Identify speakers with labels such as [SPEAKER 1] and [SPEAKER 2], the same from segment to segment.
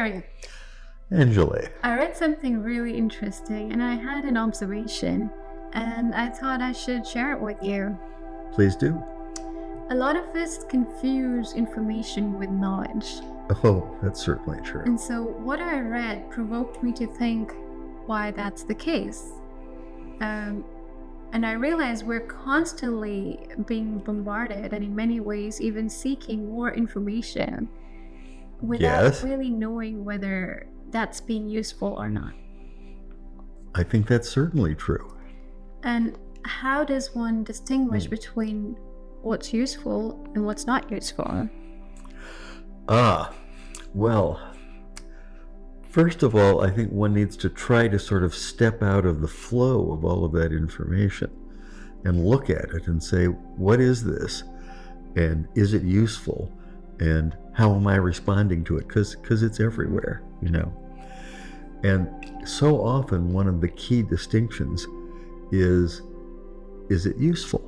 [SPEAKER 1] Harry.
[SPEAKER 2] Angela.
[SPEAKER 1] I read something really interesting and I had an observation and I thought I should share it with you.
[SPEAKER 2] Please do.
[SPEAKER 1] A lot of us confuse information with knowledge.
[SPEAKER 2] Oh, that's certainly true.
[SPEAKER 1] And so what I read provoked me to think why that's the case. And I realized we're constantly being bombarded and in many ways even seeking more information without really knowing whether that's being useful or not.
[SPEAKER 2] I think that's certainly true.
[SPEAKER 1] And how does one distinguish between what's useful and what's not useful?
[SPEAKER 2] Well, first of all, I think one needs to try to sort of step out of the flow of all of that information and look at it and say, what is this? And is it useful? And how am I responding to it? Because it's everywhere, you know. And so often one of the key distinctions is it useful?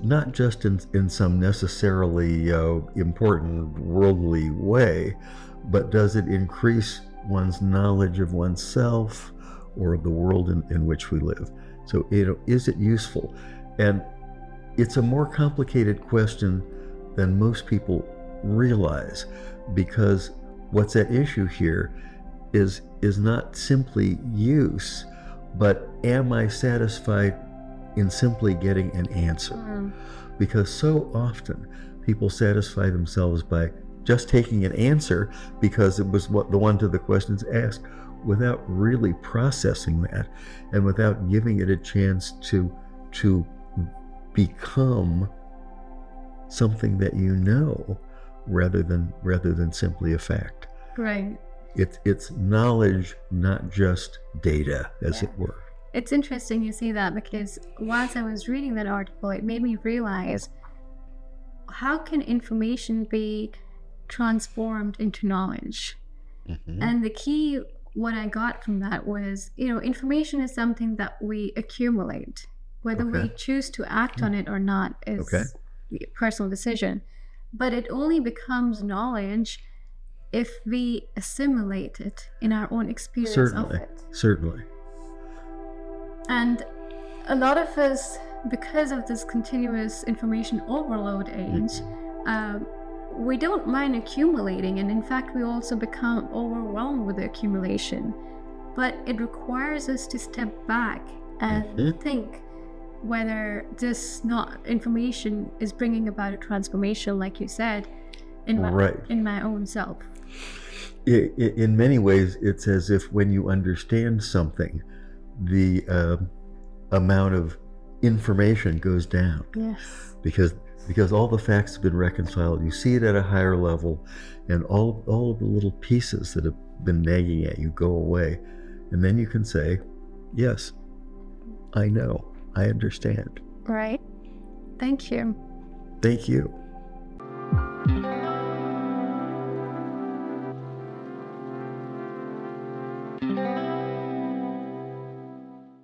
[SPEAKER 2] Not just in some necessarily important worldly way, but does it increase one's knowledge of oneself or of the world in which we live? So, is it useful? And it's a more complicated question than most people realize, because what's at issue here is not simply use, but am I satisfied in simply getting an answer? Because so often people satisfy themselves by just taking an answer because it was the one to the questions asked, without really processing that and without giving it a chance to become something that you know, rather than simply a fact.
[SPEAKER 1] Right.
[SPEAKER 2] It's knowledge, not just data, as it were.
[SPEAKER 1] It's interesting you say that, because whilst I was reading that article, it made me realize, how can information be transformed into knowledge? And the key, what I got from that was, information is something that we accumulate. Whether we choose to act on it or not is a personal decision. But it only becomes knowledge if we assimilate it in our own experience of it.
[SPEAKER 2] Certainly.
[SPEAKER 1] And a lot of us, because of this continuous information overload age, we don't mind accumulating, and in fact we also become overwhelmed with the accumulation. But it requires us to step back and think whether this information is bringing about a transformation, like you said, in my own self.
[SPEAKER 2] In many ways, it's as if when you understand something, the amount of information goes down.
[SPEAKER 1] Yes.
[SPEAKER 2] Because all the facts have been reconciled. You see it at a higher level, and all of the little pieces that have been nagging at you go away. And then you can say, yes, I know, I understand.
[SPEAKER 1] Right. Thank you.
[SPEAKER 2] Thank you.